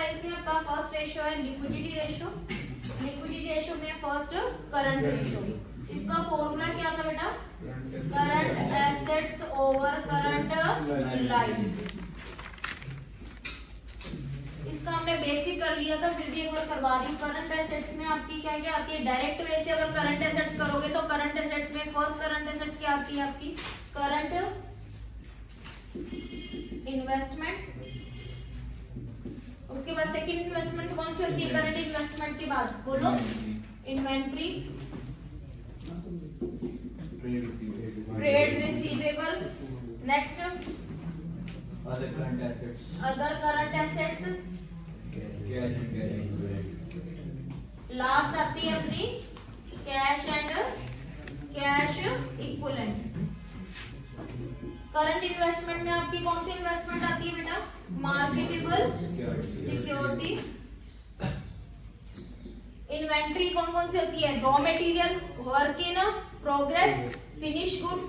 ऐसे आपका first ratio है लिक्विडिटी रेशियो। लिक्विडिटी रेशियो में फर्स्ट करंट रेशियो। इसका फॉर्मूला क्या था बेटा? Current assets over current liabilities. इसका हमने बेसिक कर लिया था, फिर भी एक बार करवा रही हूँ। करंट एसेट्स में आपकी क्या क्या आती है? डायरेक्ट वे से अगर करंट एसेट्स करोगे तो करंट एसेट्स में फर्स्ट करंट एसेट्स क्या आती है आपकी? Current investment. उसके बाद सेकंड इन्वेस्टमेंट कौन सी होती है? करंट इन्वेस्टमेंट के बाद बोलो। Inventory, trade receivable, next other current assets, other current assets, cash and cash, last आती है अपनी cash and cash equivalent. Current investment में आपकी कौन सी इन्वेस्टमेंट आती है बेटा? Marketable security. इन्वेंट्री कौन कौन सी होती है? Raw material, work in progress, finish goods.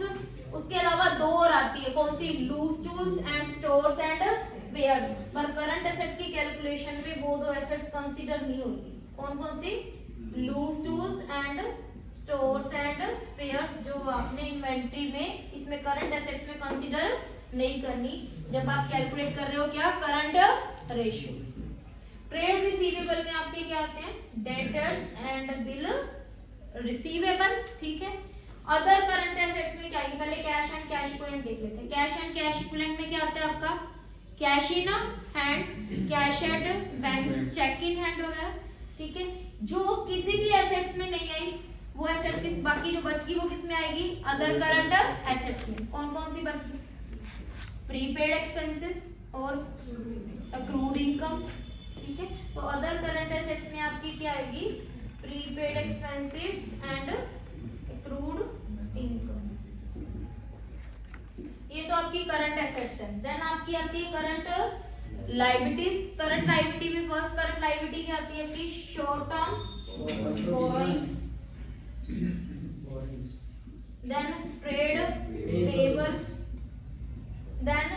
उसके अलावा दो और आती है, कौन सी? Loose tools and stores and spares. पर करंट एसेट्स की कैलकुलेशन में वो दो एसेट्स कंसीडर नहीं होती। कौन कौन सी? Loose tools and stores and spares, जो आपने इन्वेंट्री में, इसमें करंट एसेट्स में कंसीडर नहीं करनी जब आप कैलकुलेट कर रहे हो क्या? Current ratio. ट्रेड रिसीवेबल में आपके क्या आते हैं? डेटर्स एंड बिल रिसीवेबल, ठीक है। अदर करंट एसेट्स में क्या आएगी? पहले कैश एंड कैश इक्विवेलेंट देख लेते हैं। कैश एंड कैश इक्विवेलेंट में क्या आता है आपका? Cash in hand, cash at bank, cheque in hand वगैरह, ठीक है। जो किसी भी एसेट्स में नहीं आई वो एसेट्स किस, बाकी जो बच गई वो किस में आएगी? अदर करंट एसेट्स में। कौन कौन सी बच गई? प्रीपेड एक्सपेंसेस और अक्रूड इनकम, ठीक है। तो अदर करंट एसेट्स में आपकी क्या आएगी? Prepaid expenses and accrued income. ये तो आपकी करंट एसेट्स है। देन आपकी आती है करंट लायबिलिटीज। करंट लायबिलिटी में फर्स्ट करंट लायबिलिटी क्या आती है आपकी? Short term borrowings, then trade payables, then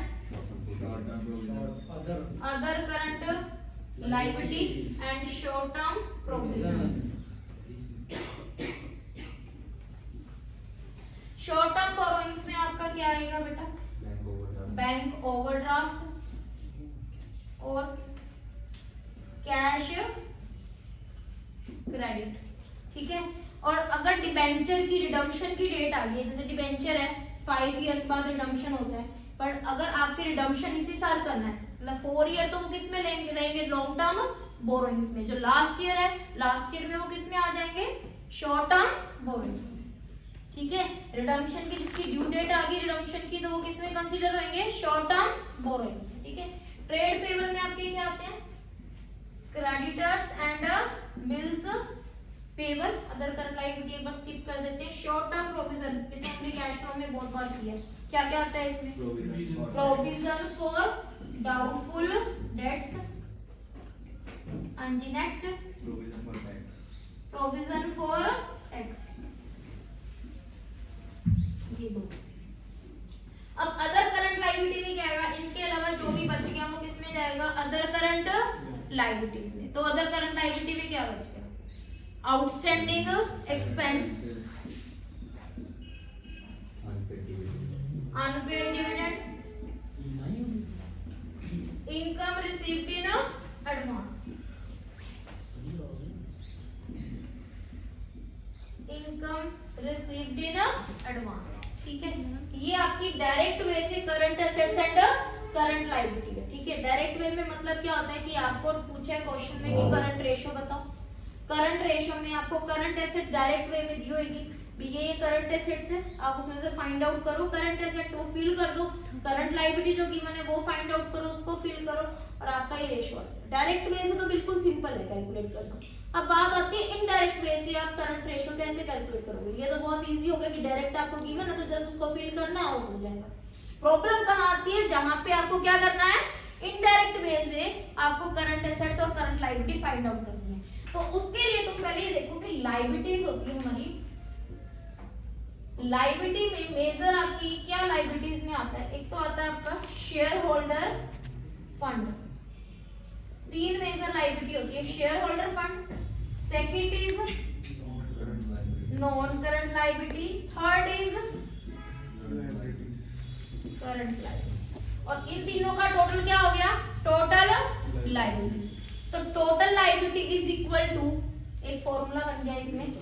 other current liability and short term provisions. Short term borrowings में आपका क्या आएगा बेटा? बैंक ओवरड्राफ्ट और कैश क्रेडिट, ठीक है। और अगर डिबेंचर की रिडम्पशन की डेट आ गई है, जैसे डिबेंचर है 5 इयर्स बाद रिडम्पशन होता है, पर अगर आपके रिडम्पशन इसी साल करना है, मतलब 4 ईयर, तो वो किस में रहेंगे? लॉन्ग टर्म बोरोइंग्स में। जो लास्ट ईयर है, लास्ट ईयर में वो किस में आ जाएंगे? शॉर्ट टर्म बोरोइंग्स में, ठीक है। रिडम्पशन की जिसकी ड्यू डेट आ गई रिडम्पशन की, तो वो किस में कंसीडर होंगे? शॉर्ट टर्म बोरोइंग्स में, ठीक है। ट्रेड पेबल में आपके क्या आते हैं? Creditors and bills payable. Other current liability एक बार स्किप कर देते हैं। शॉर्ट टर्म प्रोविजन, ये तो हमने कैश फ्लो में बहुत बार किया है। क्या क्या आता है इसमें? Provision for doubtful debts. हाँ जी, नेक्स्ट प्रोविजन फॉर टैक्स। ये दो। अब अदर करंट लायबिलिटी में क्या आएगा? इनके अलावा जो भी बच गया वो किस में जाएगा? अदर करंट लायबिलिटीज में। तो अदर करंट लायबिलिटी में क्या बच गया? Outstanding expense, unpaid dividend, income received in advance, income received in advance, ठीक है। ये आपकी डायरेक्ट वे से current assets and current liability है, ठीक है। डायरेक्ट वे में मतलब क्या होता है कि आपको पूछा है क्वेश्चन में कि करंट रेशियो बताओ। करंट रेशियो में आपको करंट एसेट डायरेक्ट वे में दी होगी, ये करंट एसेट्स है, आप उसमें से फाइंड आउट करो करंट एसेट्स, वो फिल कर दो। करंट लायबिलिटी जो गिवन है वो फाइंड आउट करो, उसको फिल करो, और आपका ये रेशियो आता है। डायरेक्ट वे से तो बिल्कुल सिंपल है कैलकुलेट करना। अब बात आती है इनडायरेक्ट वे से आप करंट रेशियो कैसे कैलकुलेट करोगे। ये तो बहुत इजी हो गया कि डायरेक्ट आपको गिवन है तो जस्ट उसको फिल करना और हो जाएगा। प्रॉब्लम कहाँ आती है? जहां पे आपको क्या करना है? इनडायरेक्ट वे से आपको करंट एसेट्स और करंट लायबिलिटी फाइंड आउट करनी है। तो उसके लिए तुम पहले ये देखो कि लायबिलिटीज होती है हमारी, लायबिलिटी में मेजर आपकी क्या लायबिलिटीज में आता है? एक तो आता है आपका शेयर होल्डर फंड, तीन मेजर लायबिलिटी होती है, share holder fund, second is non current liability, third is current liability, और इन तीनों का टोटल क्या हो गया, टोटल लायबिलिटी। तो total liability is equal to, एक फॉर्मूला बन गया इसमें,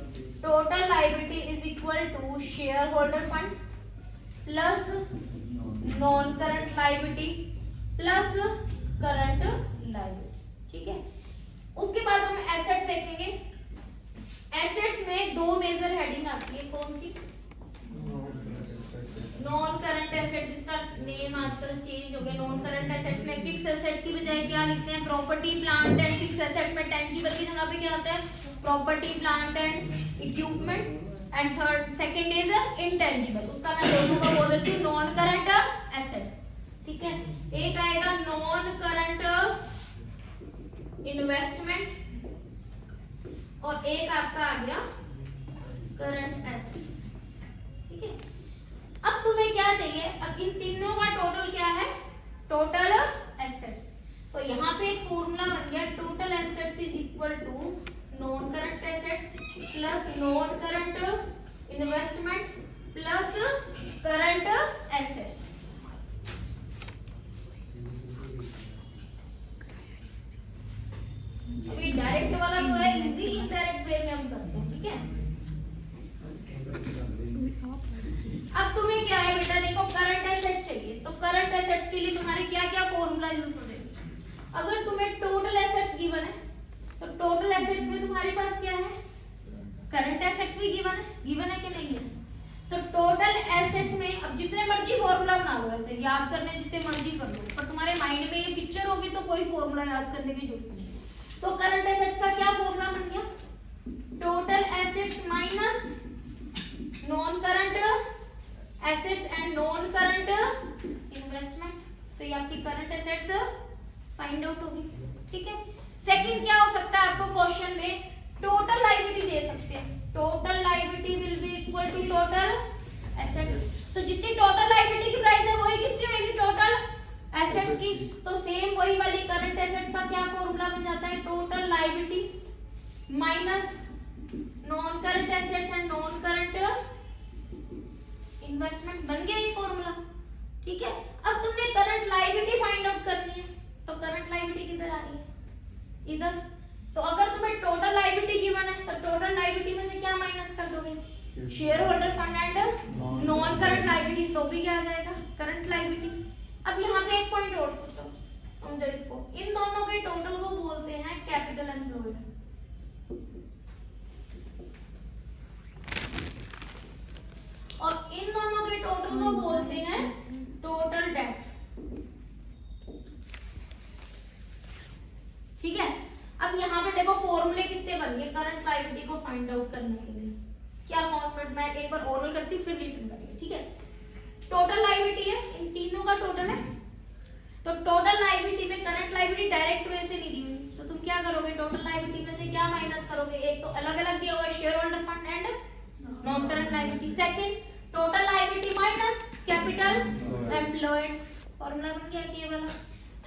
total liability is equal to share holder fund plus non current liability plus current liability. ठीक है, उसके बाद हम एसेट्स देखेंगे। एसेट्स में दो मेजर हेडिंग आती है, कौन सी, नॉन करंट एसेट्स, जिसका नेम आजकल चेंज हो गया। नॉन करंट एसेट्स में फिक्स एसेट्स की बजाय क्या लिखते हैं, property plant and fix assets में टेंजिबल की जगह पे क्या आता है, property plant and equipment, and third second is intangible, उसका मैं दोनों को बोल देती हूँ नॉन करंट एसेट्स। ठीक है, एक आएगा नॉन करंट इन्वेस्टमेंट और एक आपका आ गया करंट एसेट्स। ठीक है, अब तुम्हें क्या चाहिए, अब इन तीनों का टोटल क्या है, टोटल एसेट्स। तो यहाँ पे एक फॉर्मूला बन गया, total assets is equal to non current assets plus non current investment plus current assets. अभी डायरेक्ट वाला जो है इजी, इनडायरेक्ट वे में हम करते हैं। ठीक है, अब तुम्हें क्या है बेटा, देखो करंट एसेट्स चाहिए, तो करंट एसेट्स के लिए तुम्हारे क्या क्या फॉर्मूला यूज हो जाएंगे। अगर तुम्हें टोटल एसेट्स गिवन है, तो टोटल एसेट्स में तुम्हारे पास क्या है, करंट एसेट्स भी गिवन है कि नहीं है। तो टोटल एसेट्स में अब जितने मर्जी फॉर्मूला बना लो, ऐसे याद करने जितने मर्जी कर लो, पर तुम्हारे माइंड में ये पिक्चर होगी तो कोई फॉर्मूला याद करने की जरूरत नहीं। तो करंट एसेट्स का क्या फॉर्मूला बन गया, total assets minus non current assets and non current investment. तो ये आपकी करंट एसेट्स फाइंड आउट होगी। ठीक है, सेकंड क्या हो सकता है, आपको क्वेश्चन में टोटल लायबिलिटी दे सकते हैं, total liability will be equal to total assets. तो जितनी टोटल लायबिलिटी की प्राइस है वही कितनी होगी, टोटल एसेट्स की। तो सेम वही वाली करंट एसेट्स का क्या फॉर्मूला बन जाता है, total liability minus non current assets and non current investment. बन गया ये फॉर्मूला। ठीक है, अब तुमने करंट लायबिलिटी फाइंड आउट करनी है, तो करंट लायबिलिटी किधर आ रही है, इधर। तो अगर तुम्हें टोटल लायबिलिटी गिवन है, तो टोटल लायबिलिटी में से क्या माइनस कर दोगे, share holder fund and non current liability, तो भी क्या आ जाएगा, करंट लायबिलिटी। अब यहाँ पे एक पॉइंट और सोचो, समझो इसको, इन दोनों के टोटल को बोलते हैं कैपिटल एम्प्लॉयड, और इन दोनों के टोटल को बोलते हैं टोटल डेट। ठीक है, अब यहाँ पे देखो फॉर्मूले कितने बन गए करंट लायबिलिटी को फाइंड आउट करने के लिए। क्या फॉर्मूला, मैं एक बार ओरल करती हूँ फिर रिटन करेंगे। ठीक है, टोटल लायबिलिटी है, इन तीनों का टोटल है। तो टोटल लायबिलिटी में करंट लायबिलिटी डायरेक्ट वे से नहीं दी हुई, तो तुम क्या करोगे, टोटल लायबिलिटी में से क्या माइनस करोगे, एक तो अलग अलग दिया हुआ है share holder fund and non current liability, second total liability minus capital employed, formula बन गया ये वाला।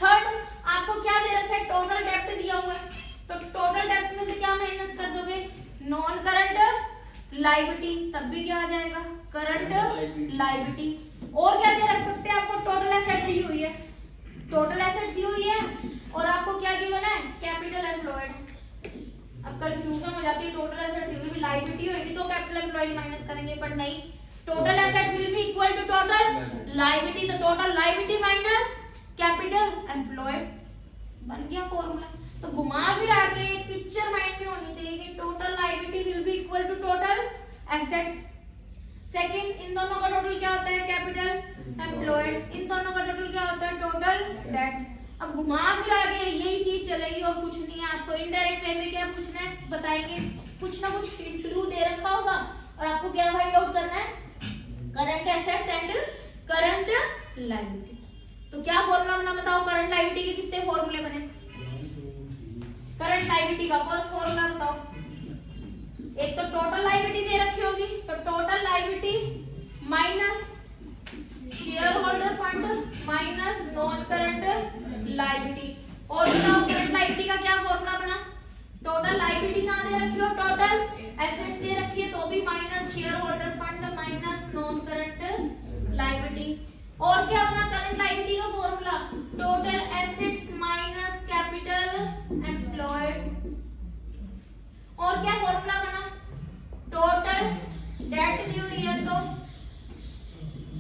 थर्ड आपको क्या दे रखा है, टोटल डेब्ट दिया हुआ है, तो टोटल डेब्ट में से क्या माइनस कर दोगे, नॉन करंट लायबिलिटी, तब भी क्या आ जाएगा, करंट लायबिलिटी। और क्या दे रख सकते हैं, आपको टोटल एसेट दी हुई है, टोटल एसेट दी हुई है, और आपको क्या गिवन है, कैपिटल एम्प्लॉयड। अब कंफ्यूजन हो जाती है, टोटल एसेट दी हुई लायबिलिटी होगी तो कैपिटल एम्प्लॉयड माइनस करेंगे, पर नहीं, total asset will be equal to total liability, तो total liability minus capital employed, बन गया फॉर्मूला। तो घुमा फिरा के एक पिक्चर माइंड में होनी चाहिए कि total liability will be equal to total assets. Second, इन दोनों का टोटल क्या होता है, कैपिटल एम्प्लॉयड, इन दोनों का टोटल क्या होता है, टोटल डेट। अब घुमा फिरा के यही चीज चलेगी और कुछ नहीं है। आपको इनडायरेक्ट वे में क्या पूछना है बताएंगे, कुछ ना कुछ क्लू दे रखा होगा और आपको क्या फाइंड आउट करना है, current assets and current liability. तो क्या फॉर्मूला बना बताओ, करंट लायबिलिटी के कितने फॉर्मूले बने, करंट लायबिलिटी का फर्स्ट फॉर्मूला बताओ। एक तो टोटल लायबिलिटी दे रखी होगी, तो total liability minus share holder fund minus non current liability, और बताओ करंट लायबिलिटी का क्या फॉर्मूला बना, टोटल लायबिलिटी ना दे रखी हो, टोटल एसेट्स दे रखी है तो भी minus share holder fund minus non current liability. और क्या बना करंट लायबिलिटी का formula, total assets minus capital employed. और क्या फॉर्मूला बना, टोटल डेट दी हुई है तो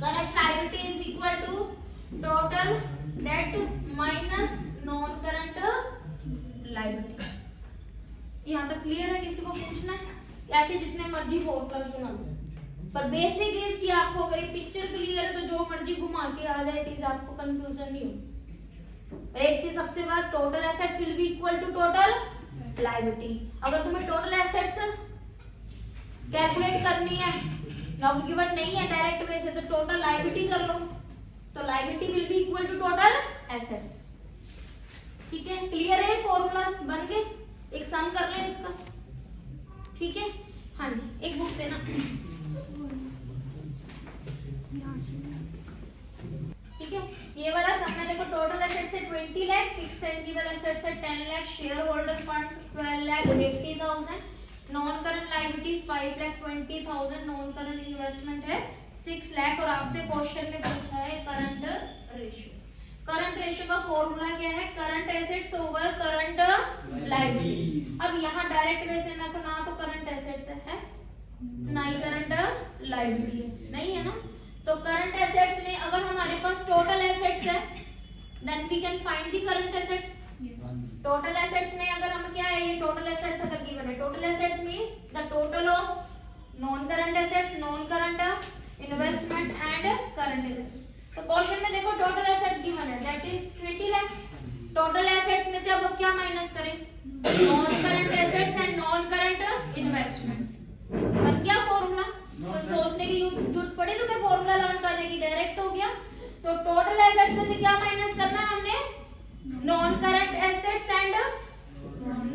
current liability is equal to total debt minus non current liability. यहाँ तक क्लियर है? किसी को पूछना है? ऐसे जितने मर्जी फॉर्मूलास बना लो, पर बेसिक इज कि आपको अगर ये पिक्चर क्लियर है तो जो मर्जी घुमा के आ जाए चीज आपको कंफ्यूजन नहीं हो। एक चीज सबसे बात, total assets will be equal to total liability. अगर तुम्हें टोटल एसेट्स कैलकुलेट करनी है, नॉट गिवन नहीं है डायरेक्ट वे से, तो टोटल लायबिलिटी कर लो, तो liability will be equal to total assets. ठीक है, क्लियर है? फॉर्मूलास बन गए, एक सम कर लें इसका। ठीक है, हाँ जी, एक बुक देना। ठीक है, ये वाला सम में देखो टोटल एसेट्स है 20 लाख, फिक्स्ड टेंजिबल एसेट्स है 10 lakh, share holder fund 12 lakh 80,000, non current liability 5 lakh 20,000, non current investment है 6 लाख। और आपसे क्वेश्चन में पूछा है करंट रेशियो। करंट रेशियो का फॉर्मूला क्या है, current assets over current liability. अब यहाँ डायरेक्ट वे से ना तो करंट एसेट्स है ना ही करंट लायबिलिटी है, नहीं है ना। तो करंट एसेट्स में अगर हमारे पास टोटल एसेट्स है then we can find the current assets. Total assets में अगर हम क्या है, ये टोटल एसेट्स अगर गिवन है, total assets means the total of non current assets, non current investment and current assets. तो क्वेश्चन में देखो टोटल एसेट्स गिवन है that is 20 lakh. Total assets में से अब क्या माइनस करें, non current assets and non current investment. बन गया फॉर्मूला, तो सोचने की जरूरत पड़ी तो मैं फॉर्मूला लर्न करने की, डायरेक्ट हो गया। तो टोटल एसेट्स में से क्या माइनस करना है हमने, non current assets and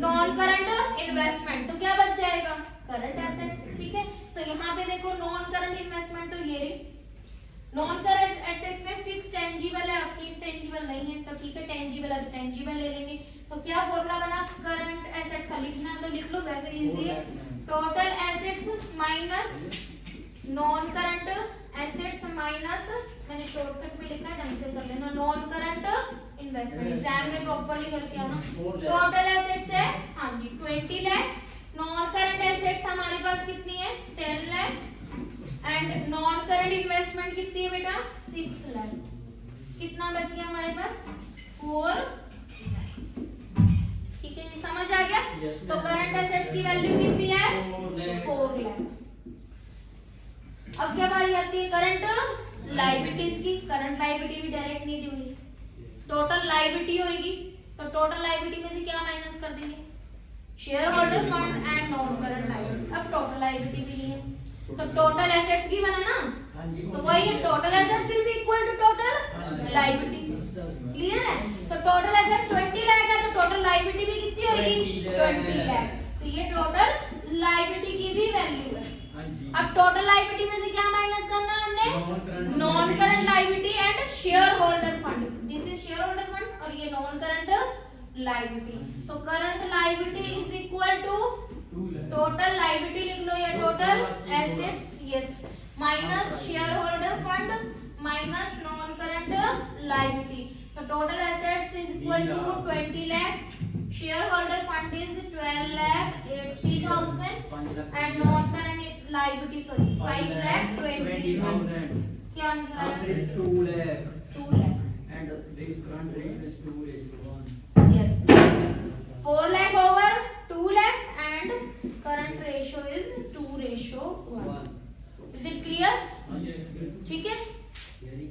non current investment. तो क्या बच जाएगा, करंट एसेट्स। ठीक है, तो यहाँ पे देखो नॉन करंट इन्वेस्टमेंट तो ये रही, नॉन करंट एसेट्स में फिक्स टेंजिबल है, आपकी इंटेंजिबल नहीं है, तो ठीक है टेंजिबल है तो टेंजिबल ले लेंगे। तो क्या फॉर्मूला बना, करंट एसेट्स का लिखना है तो लिख लो, वैसे इजी है, total assets minus non current assets minus, मैंने शॉर्टकट में लिखा है ढंग से कर लेना, नॉन करंट इन्वेस्टमेंट। एग्जाम में प्रॉपर्ली करके आना। टोटल एसेट्स है हाँ जी 20 लाख, नॉन करंट एसेट्स हमारे पास कितनी है 10 lakh, and non current investment कितनी है बेटा 6 लाख। कितना बच गया हमारे पास 4। ठीक है, ये समझ आ गया? तो करंट एसेट्स की वैल्यू कितनी है 4 लाख। अब क्या बारी आती है करंट लायबिलिटीज की। करंट लायबिलिटी भी डायरेक्ट नहीं दी हुई, टोटल लायबिलिटी होगी, तो टोटल लायबिलिटी में से क्या माइनस कर देंगे, share holder fund and non current liability. अब टोटल लायबिलिटी भी नहीं है, तो टोटल एसेट्स की बना ना, तो वही है total assets will be equal to total liability. Clear है? तो टोटल एसेट 20 लाख है तो टोटल लायबिलिटी भी कितनी होगी 20 लाख। तो ये टोटल लायबिलिटी की भी वैल्यू है। अब टोटल लायबिलिटी में से क्या माइनस करना है हमने, non current liability and share holder fund. This is share holder fund और ये नॉन करंट लायबिलिटी। तो current liability is equal to total liability लिख लो या total assets yes minus share holder fund minus non current liability. तो total assets is equal to 20 lakh, share holder fund is 12 lakh 80,000 and non current liability sorry 5 lakh 20,000। क्या answer है 2 lakh 2 lakh and the current ratio is 2:1. yes 4 lakh over 2 lakh and current ratio is 2:1. Is it clear? Yes. ठीक है। Very